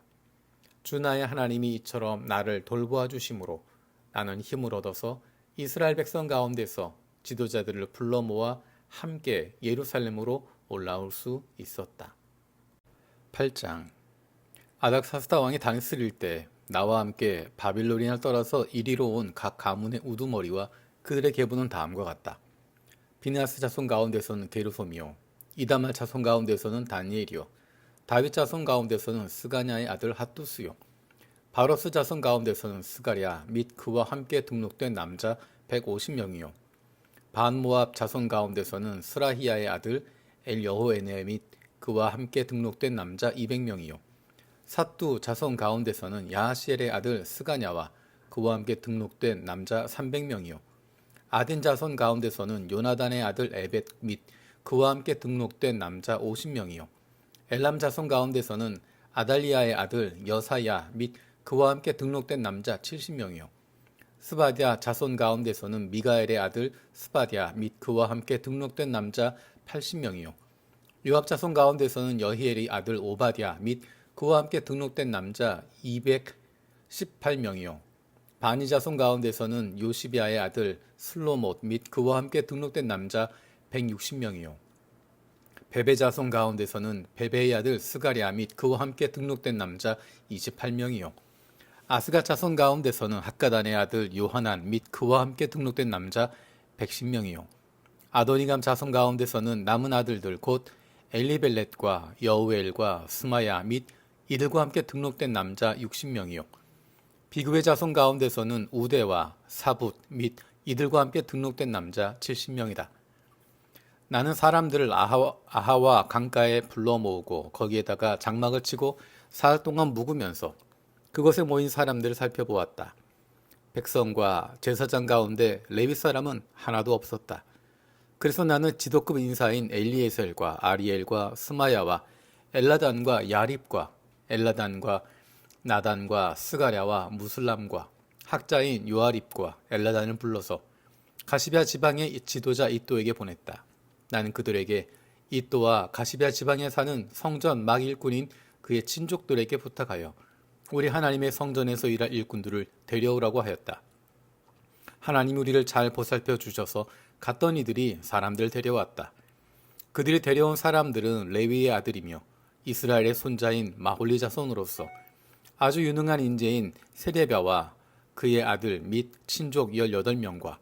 A: 주 나의 하나님이 이처럼 나를 돌보아 주심으로 나는 힘을 얻어서 이스라엘 백성 가운데서 지도자들을 불러 모아 함께 예루살렘으로 올라올 수 있었다. 8장. 아닥사스다 왕이 다스릴 때 나와 함께 바빌로니아를 떠나서 이리로 온 각 가문의 우두머리와 그들의 계보는 다음과 같다. 비느하스 자손 가운데서는 게르솜이요, 이다말 자손 가운데서는 다니엘이요, 다윗 자손 가운데서는 스가냐의 아들 핫두스요, 바로스 자손 가운데서는 스가랴 및 그와 함께 등록된 남자 150명이요, 반모압 자손 가운데서는 스라히야의 아들 엘여호에네 및 그와 함께 등록된 남자 200명이요, 삿두 자손 가운데서는 야하시엘의 아들 스가냐와 그와 함께 등록된 남자 300명이요, 아딘 자손 가운데서는 요나단의 아들 에벳 및 그와 함께 등록된 남자 50명이요, 엘람 자손 가운데서는 아달리아의 아들 여사야 및 그와 함께 등록된 남자 70명이요, 스바디아 자손 가운데서는 미가엘의 아들 스바디아 및 그와 함께 등록된 남자 80명이요, 요압 자손 가운데서는 여히엘의 아들 오바디아 및 그와 함께 등록된 남자 218명이요, 바니 자손 가운데서는 요시비아의 아들 슬로못 및 그와 함께 등록된 남자 160명이요, 베베 자손 가운데서는 베베의 아들 스가랴 및 그와 함께 등록된 남자 28명이요, 아스가 자손 가운데서는 학가단의 아들 요하난 및 그와 함께 등록된 남자 110명이요, 아도니감 자손 가운데서는 남은 아들들 곧 엘리벨렛과 여우엘과 스마야 및 이들과 함께 등록된 남자 60명이요, 비그의 자손 가운데서는 우데와 사붓 및 이들과 함께 등록된 남자 70명이다. 나는 사람들을 아하와 강가에 불러 모으고 거기에다가 장막을 치고 사흘 동안 묵으면서 그곳에 모인 사람들을 살펴보았다. 백성과 제사장 가운데 레위 사람은 하나도 없었다. 그래서 나는 지도급 인사인 엘리에셀과 아리엘과 스마야와 엘라단과 야립과 엘라단과 나단과 스가랴와 무슬람과 학자인 요아립과 엘라단을 불러서 가시비아 지방의 지도자 이또에게 보냈다. 나는 그들에게 이또와 가시비아 지방에 사는 성전 막 일꾼인 그의 친족들에게 부탁하여 우리 하나님의 성전에서 일할 일꾼들을 데려오라고 하였다. 하나님 우리를 잘 보살펴 주셔서 갔던 이들이 사람들 데려왔다. 그들이 데려온 사람들은 레위의 아들이며 이스라엘의 손자인 마홀리 자손으로서 아주 유능한 인재인 세레비아와 그의 아들 및 친족 18명과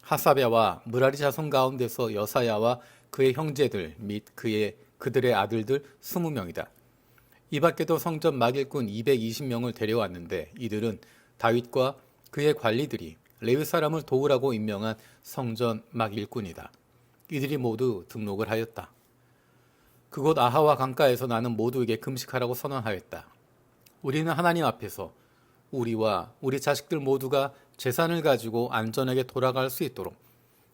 A: 하사랴와 무라리 자손 가운데서 여사야와 그의 형제들 및 그들의 아들들 20명이다. 이 밖에도 성전 막일꾼 220명을 데려왔는데 이들은 다윗과 그의 관리들이 레위 사람을 도우라고 임명한 성전 막일꾼이다. 이들이 모두 등록을 하였다. 그곳 아하와 강가에서 나는 모두에게 금식하라고 선언하였다. 우리는 하나님 앞에서 우리와 우리 자식들 모두가 재산을 가지고 안전하게 돌아갈 수 있도록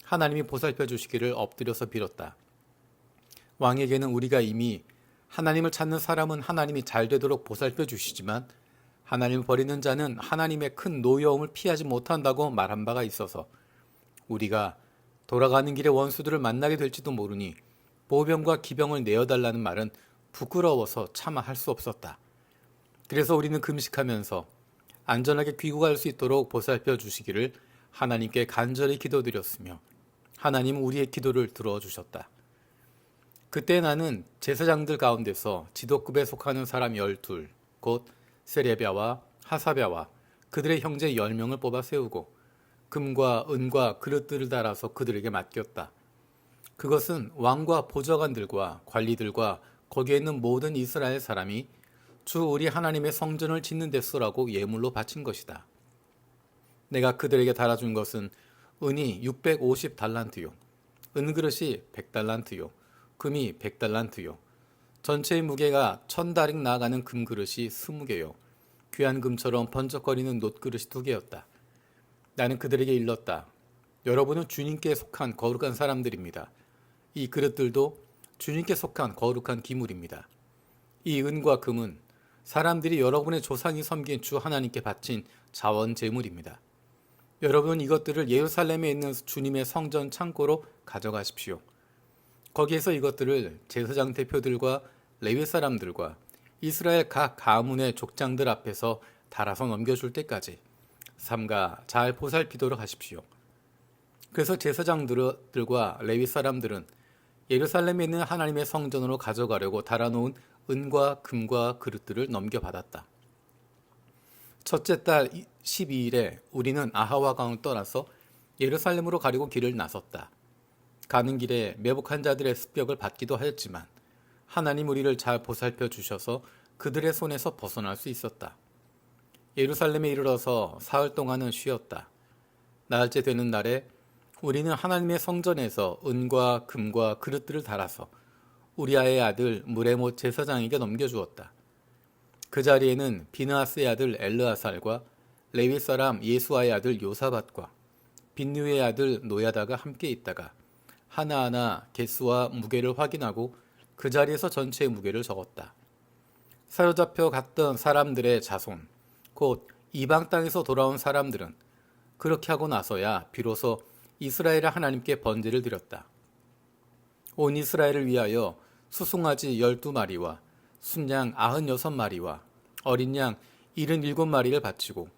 A: 하나님이 보살펴 주시기를 엎드려서 빌었다. 왕에게는 우리가 이미 하나님을 찾는 사람은 하나님이 잘 되도록 보살펴 주시지만 하나님을 버리는 자는 하나님의 큰 노여움을 피하지 못한다고 말한 바가 있어서 우리가 돌아가는 길에 원수들을 만나게 될지도 모르니 보병과 기병을 내어달라는 말은 부끄러워서 차마 할 수 없었다. 그래서 우리는 금식하면서 안전하게 귀국할 수 있도록 보살펴 주시기를 하나님께 간절히 기도드렸으며 하나님은 우리의 기도를 들어주셨다. 그때 나는 제사장들 가운데서 지도급에 속하는 사람 12, 곧 세레비아와 하사랴와 그들의 형제 10명을 뽑아 세우고 금과 은과 그릇들을 달아서 그들에게 맡겼다. 그것은 왕과 보좌관들과 관리들과 거기에 있는 모든 이스라엘 사람이 주 우리 하나님의 성전을 짓는 데 쓰라고 예물로 바친 것이다. 내가 그들에게 달아준 것은 은이 650달란트요, 은그릇이 100달란트요, 금이 100달란트요, 전체의 무게가 1000다릭 나아가는 금그릇이 20개요, 귀한 금처럼 번쩍거리는 놋그릇이 2개였다. 나는 그들에게 일렀다. 여러분은 주님께 속한 거룩한 사람들입니다. 이 그릇들도 주님께 속한 거룩한 기물입니다. 이 은과 금은 사람들이 여러분의 조상이 섬긴 주 하나님께 바친 자원 제물입니다. 여러분은 이것들을 예루살렘에 있는 주님의 성전 창고로 가져가십시오. 거기에서 이것들을 제사장 대표들과 레위 사람들과 이스라엘 각 가문의 족장들 앞에서 달아서 넘겨줄 때까지 삼가 잘 보살피도록 하십시오. 그래서 제사장들과 레위 사람들은 예루살렘에 있는 하나님의 성전으로 가져가려고 달아놓은 은과 금과 그릇들을 넘겨받았다. 첫째 달 12일에 우리는 아하와 강을 떠나서 예루살렘으로 가려고 길을 나섰다. 가는 길에 매복한 자들의 습격을 받기도 하였지만 하나님 우리를 잘 보살펴 주셔서 그들의 손에서 벗어날 수 있었다. 예루살렘에 이르러서 사흘 동안은 쉬었다. 나흘째 되는 날에 우리는 하나님의 성전에서 은과 금과 그릇들을 달아서 우리아의 아들 무레못 제사장에게 넘겨주었다. 그 자리에는 비느하스의 아들 엘르아살과 레위 사람 예수아의 아들 요사밧과 빈누의 아들 노야다가 함께 있다가 하나하나 개수와 무게를 확인하고 그 자리에서 전체의 무게를 적었다. 사로잡혀 갔던 사람들의 자손, 곧 이방 땅에서 돌아온 사람들은 그렇게 하고 나서야 비로소 이스라엘의 하나님께 번제를 드렸다. 온 이스라엘을 위하여 수송아지 12마리와 순양 96마리와 어린 양 77마리를 바치고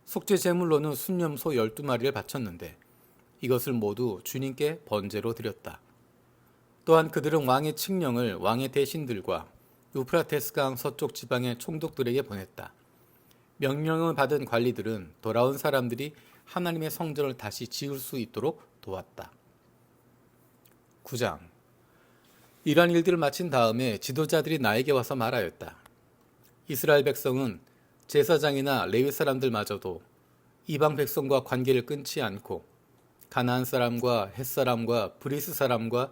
A: 속죄 제물로는 순염소 12마리를 바쳤는데 이것을 모두 주님께 번제로 드렸다. 또한 그들은 왕의 칙령을 왕의 대신들과 유프라테스 강 서쪽 지방의 총독들에게 보냈다. 명령을 받은 관리들은 돌아온 사람들이 하나님의 성전을 다시 지을 수 있도록 도왔다. 9장. 이러한 일들을 마친 다음에 지도자들이 나에게 와서 말하였다. 이스라엘 백성은 제사장이나 레위 사람들마저도 이방 백성과 관계를 끊지 않고 가나안 사람과 헷 사람과 브리스 사람과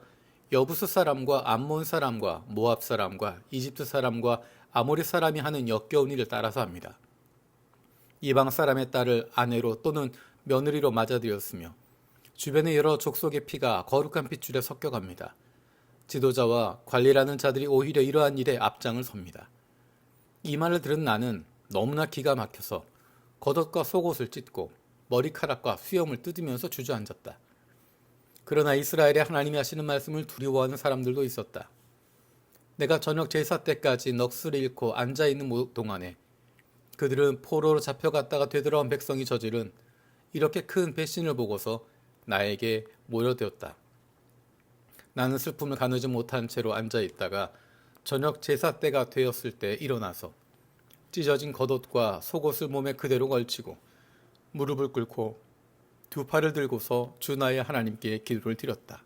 A: 여부스 사람과 암몬 사람과 모압 사람과 이집트 사람과 아모리 사람이 하는 역겨운 일을 따라서 합니다. 이방 사람의 딸을 아내로 또는 며느리로 맞아들였으며 주변의 여러 족속의 피가 거룩한 핏줄에 섞여갑니다. 지도자와 관리라는 자들이 오히려 이러한 일에 앞장을 섭니다. 이 말을 들은 나는 너무나 기가 막혀서 겉옷과 속옷을 찢고 머리카락과 수염을 뜯으면서 주저앉았다. 그러나 이스라엘의 하나님이 하시는 말씀을 두려워하는 사람들도 있었다. 내가 저녁 제사 때까지 넋을 잃고 앉아있는 동안에 그들은 포로로 잡혀갔다가 되돌아온 백성이 저지른 이렇게 큰 배신을 보고서 나에게 모여들었다. 나는 슬픔을 가누지 못한 채로 앉아있다가 저녁 제사 때가 되었을 때 일어나서 찢어진 겉옷과 속옷을 몸에 그대로 걸치고 무릎을 꿇고 두 팔을 들고서 주 나의 하나님께 기도를 드렸다.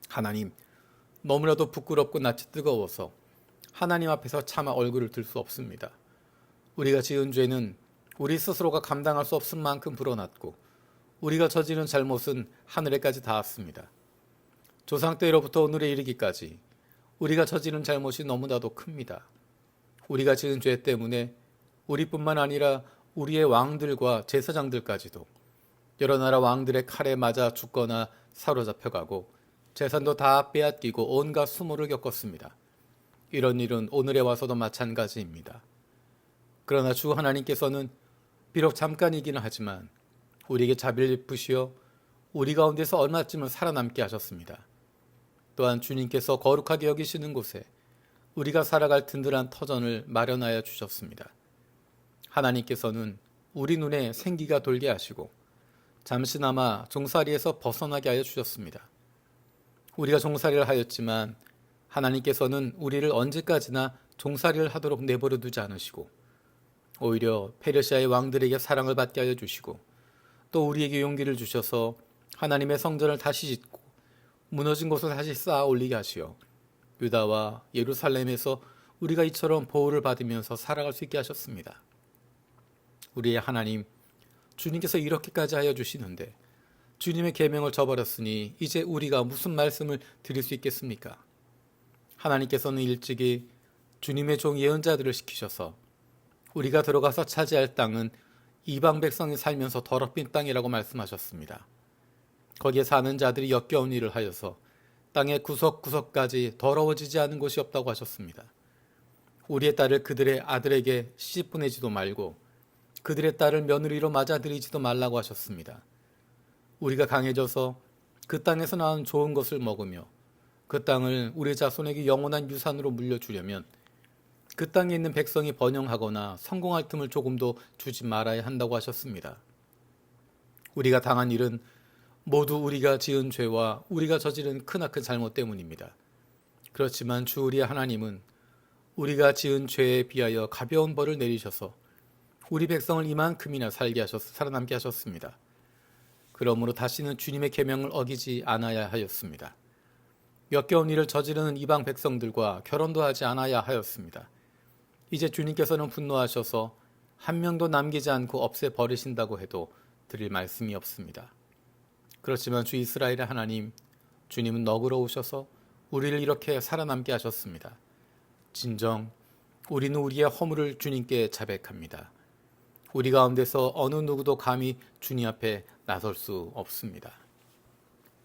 A: 하나님, 너무나도 부끄럽고 낯이 뜨거워서 하나님 앞에서 차마 얼굴을 들 수 없습니다. 우리가 지은 죄는 우리 스스로가 감당할 수 없을 만큼 불어났고 우리가 저지른 잘못은 하늘에까지 닿았습니다. 조상 때로부터 오늘에 이르기까지 우리가 저지른 잘못이 너무나도 큽니다. 우리가 지은 죄 때문에 우리뿐만 아니라 우리의 왕들과 제사장들까지도 여러 나라 왕들의 칼에 맞아 죽거나 사로잡혀가고 재산도 다 빼앗기고 온갖 수모를 겪었습니다. 이런 일은 오늘에 와서도 마찬가지입니다. 그러나 주 하나님께서는 비록 잠깐이기는 하지만 우리에게 자비를 베푸시어 우리 가운데서 얼마쯤을 살아남게 하셨습니다. 또한 주님께서 거룩하게 여기시는 곳에 우리가 살아갈 든든한 터전을 마련하여 주셨습니다. 하나님께서는 우리 눈에 생기가 돌게 하시고 잠시나마 종살이에서 벗어나게 하여 주셨습니다. 우리가 종살이를 하였지만 하나님께서는 우리를 언제까지나 종살이를 하도록 내버려 두지 않으시고 오히려 페르시아의 왕들에게 사랑을 받게 하여 주시고 또 우리에게 용기를 주셔서 하나님의 성전을 다시 짓고 무너진 곳을 다시 쌓아 올리게 하시어 유다와 예루살렘에서 우리가 이처럼 보호를 받으면서 살아갈 수 있게 하셨습니다. 우리의 하나님, 주님께서 이렇게까지 하여 주시는데 주님의 계명을 저버렸으니 이제 우리가 무슨 말씀을 드릴 수 있겠습니까? 하나님께서는 일찍이 주님의 종 예언자들을 시키셔서 우리가 들어가서 차지할 땅은 이방 백성이 살면서 더럽힌 땅이라고 말씀하셨습니다. 거기에 사는 자들이 역겨운 일을 하여서 땅의 구석구석까지 더러워지지 않은 곳이 없다고 하셨습니다. 우리의 딸을 그들의 아들에게 시집 보내지도 말고 그들의 딸을 며느리로 맞아들이지도 말라고 하셨습니다. 우리가 강해져서 그 땅에서 나온 좋은 것을 먹으며 그 땅을 우리 자손에게 영원한 유산으로 물려주려면 그 땅에 있는 백성이 번영하거나 성공할 틈을 조금도 주지 말아야 한다고 하셨습니다. 우리가 당한 일은 모두 우리가 지은 죄와 우리가 저지른 크나큰 잘못 때문입니다. 그렇지만 주 우리 하나님은 우리가 지은 죄에 비하여 가벼운 벌을 내리셔서 우리 백성을 이만큼이나 살아남게 하셨습니다. 그러므로 다시는 주님의 계명을 어기지 않아야 하였습니다. 역겨운 일을 저지르는 이방 백성들과 결혼도 하지 않아야 하였습니다. 이제 주님께서는 분노하셔서 한 명도 남기지 않고 없애버리신다고 해도 드릴 말씀이 없습니다. 그렇지만 주 이스라엘의 하나님, 주님은 너그러우셔서 우리를 이렇게 살아남게 하셨습니다. 진정 우리는 우리의 허물을 주님께 자백합니다. 우리 가운데서 어느 누구도 감히 주님 앞에 나설 수 없습니다.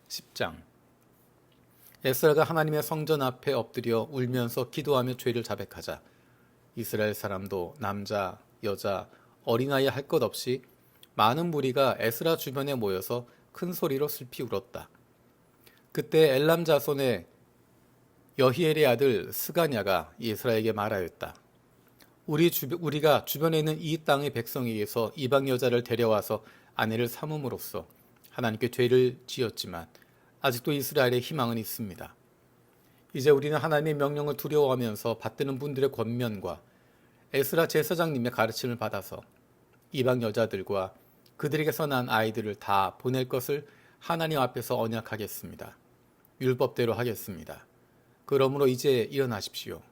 A: 10장 에스라가 하나님의 성전 앞에 엎드려 울면서 기도하며 죄를 자백하자 이스라엘 사람도 남자, 여자, 어린아이 할 것 없이 많은 무리가 에스라 주변에 모여서 큰 소리로 슬피 울었다. 그때 엘람 자손의 여히엘의 아들 스가냐가 에스라에게 말하였다. 우리가 주변에 있는 이 땅의 백성에게서 이방 여자를 데려와서 아내를 삼음으로써 하나님께 죄를 지었지만 아직도 이스라엘의 희망은 있습니다. 이제 우리는 하나님의 명령을 두려워하면서 받드는 분들의 권면과 에스라 제사장님의 가르침을 받아서 이방 여자들과 그들에게서 난 아이들을 다 보낼 것을 하나님 앞에서 언약하겠습니다. 율법대로 하겠습니다. 그러므로 이제 일어나십시오.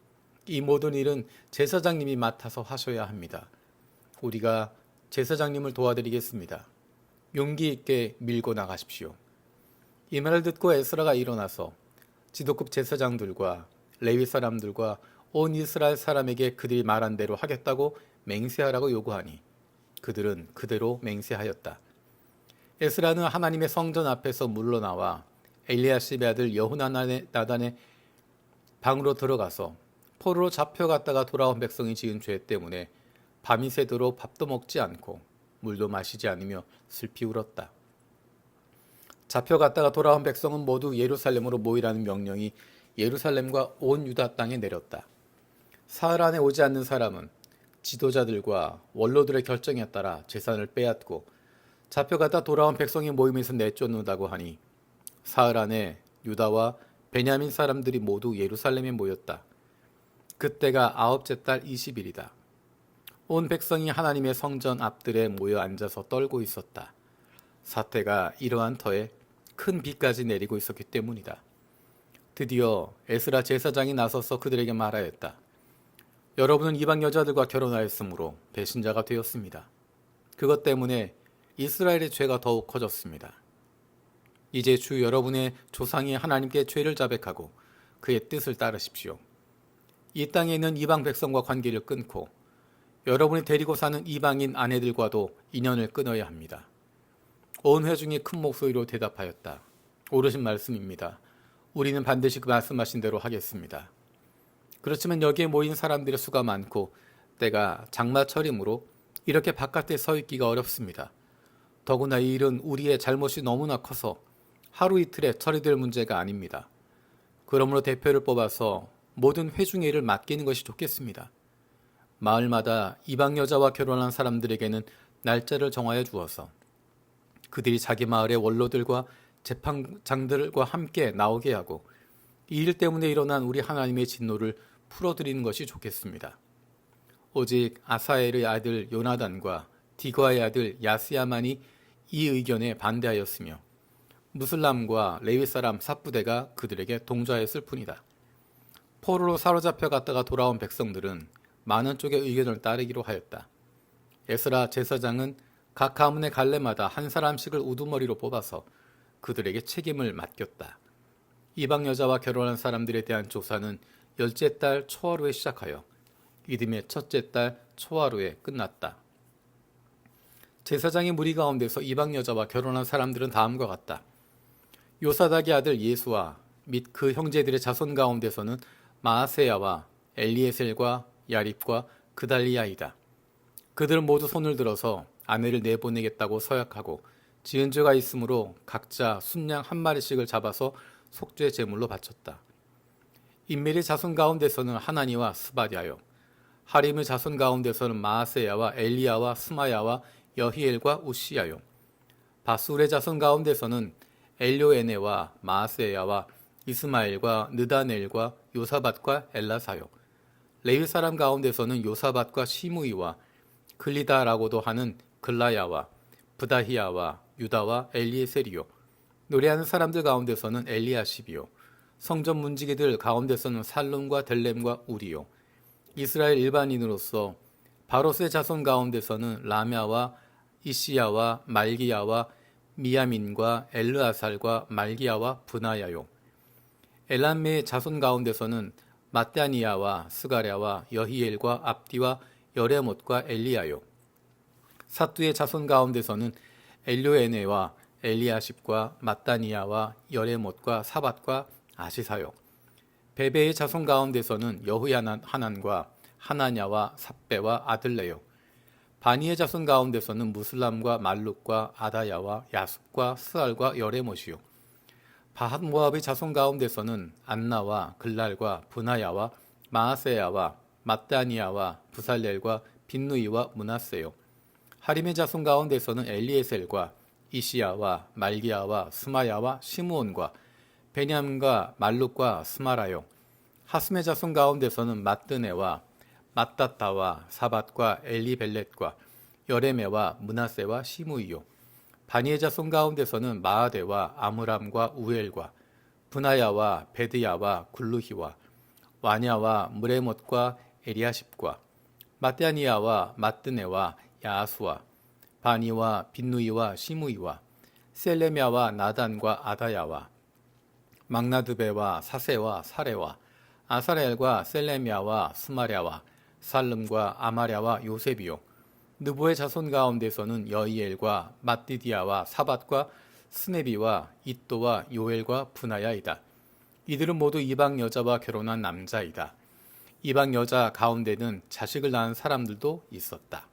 A: 이 모든 일은 제사장님이 맡아서 하셔야 합니다. 우리가 제사장님을 도와드리겠습니다. 용기 있게 밀고 나가십시오. 이 말을 듣고 에스라가 일어나서 지도급 제사장들과 레위 사람들과 온 이스라엘 사람에게 그들이 말한 대로 하겠다고 맹세하라고 요구하니 그들은 그대로 맹세하였다. 에스라는 하나님의 성전 앞에서 물러나와 엘리야십의 아들 여호나단의 방으로 들어가서 포로로 잡혀갔다가 돌아온 백성이 지은 죄 때문에 밤이 새도록 밥도 먹지 않고 물도 마시지 않으며 슬피 울었다. 잡혀갔다가 돌아온 백성은 모두 예루살렘으로 모이라는 명령이 예루살렘과 온 유다 땅에 내렸다. 사흘 안에 오지 않는 사람은 지도자들과 원로들의 결정에 따라 재산을 빼앗고 잡혀가다 돌아온 백성의 모임에서 내쫓는다고 하니 사흘 안에 유다와 베냐민 사람들이 모두 예루살렘에 모였다. 그때가 아홉째 달 20일이다. 온 백성이 하나님의 성전 앞들에 모여 앉아서 떨고 있었다. 사태가 이러한 터에 큰 비까지 내리고 있었기 때문이다. 드디어 에스라 제사장이 나서서 그들에게 말하였다. 여러분은 이방 여자들과 결혼하였으므로 배신자가 되었습니다. 그것 때문에 이스라엘의 죄가 더욱 커졌습니다. 이제 주 여러분의 조상이 하나님께 죄를 자백하고 그의 뜻을 따르십시오. 이 땅에 있는 이방 백성과 관계를 끊고 여러분이 데리고 사는 이방인 아내들과도 인연을 끊어야 합니다. 온 회중이 큰 목소리로 대답하였다. 옳으신 말씀입니다. 우리는 반드시 그 말씀하신 대로 하겠습니다. 그렇지만 여기에 모인 사람들의 수가 많고 때가 장마철이므로 이렇게 바깥에 서 있기가 어렵습니다. 더구나 이 일은 우리의 잘못이 너무나 커서 하루 이틀에 처리될 문제가 아닙니다. 그러므로 대표를 뽑아서 모든 회중의 일을 맡기는 것이 좋겠습니다. 마을마다 이방 여자와 결혼한 사람들에게는 날짜를 정하여 주어서 그들이 자기 마을의 원로들과 재판장들과 함께 나오게 하고 이 일 때문에 일어난 우리 하나님의 진노를 풀어드리는 것이 좋겠습니다. 오직 아사엘의 아들 요나단과 디과의 아들 야스야만이 이 의견에 반대하였으며 무슬람과 레위 사람 삽부대가 그들에게 동조하였을 뿐이다. 포로로 사로잡혀 갔다가 돌아온 백성들은 많은 쪽의 의견을 따르기로 하였다. 에스라 제사장은 각 가문의 갈래마다 한 사람씩을 우두머리로 뽑아서 그들에게 책임을 맡겼다. 이방 여자와 결혼한 사람들에 대한 조사는 열째 달 초하루에 시작하여 이듬해 첫째 달 초하루에 끝났다. 제사장의 무리 가운데서 이방 여자와 결혼한 사람들은 다음과 같다. 요사닥의 아들 예수와 및 그 형제들의 자손 가운데서는 마아세야와 엘리에셀과 야립과 그달리아이다. 그들은 모두 손을 들어서 아내를 내보내겠다고 서약하고 지은 죄가 있으므로 각자 순양 한 마리씩을 잡아서 속죄 제물로 바쳤다. 인멜의 자손 가운데서는 하나니와 스바랴요, 하림의 자손 가운데서는 마아세야와 엘리야와 스마야와 여히엘과 우시야요, 바술의 자손 가운데서는 엘료에네와 마아세야와 이스마엘과 느다넬과 요사밧과 엘라사요. 레위 사람 가운데서는 요사밧과 시므이와 글리다라고도 하는 글라야와 브다히야와 유다와 엘리에셀이요. 노래하는 사람들 가운데서는 엘리야십이요. 성전 문지기들 가운데서는 살룸과 델렘과 우리요. 이스라엘 일반인으로서 바로스의 자손 가운데서는 라мя와 이시야와 말기야와 미야민과 엘르아살과 말기야와 브나야요. 엘람의 자손 가운데서는 마따니야와 스가랴와 여히엘과 압디와 여레못과 엘리야요. 사뚜의 자손 가운데서는 엘료에네와 엘리아십과 마따니야와 여레못과 사밧과 아시사요. 베베의 자손 가운데서는 여호야나한과 하나냐와 삽베와 아들레요. 바니의 자손 가운데서는 무슬람과 말룩과 아다야와 야습과 스알과 여레못이요. 바핫 모압의 자손 가운데서는 안나와 글랄과 브나야와 마아세야와 마따니야와 부살렐과 빈누이와 문하세요. 하림의 자손 가운데서는 엘리에셀과 이시야와 말기야와 스마야와 시므온과 베냐민과 말룩과 스마라요. 하스의 자손 가운데서는 마뜨네와 마따따와 사밧과 엘리벨렛과 여레메와 문하세와 시므이요. 바니의 자손 가운데서는 마아데와 아므람과 우엘과 브나야와 베드야와 굴루히와 와냐와 무레못과 에리아십과 마따니야와 마뜨네와 야수와 바니와 빈누이와 시므이와 셀레미야와 나단과 아다야와 막나드베와 사세와 사레와 아사렐과 셀레미야와 스마랴와 살름과 아마랴와 요셉이요. 느보의 자손 가운데서는 여이엘과 마띠디아와 사밧과 스네비와 잇도와 요엘과 분하야이다. 이들은 모두 이방 여자와 결혼한 남자이다. 이방 여자 가운데는 자식을 낳은 사람들도 있었다.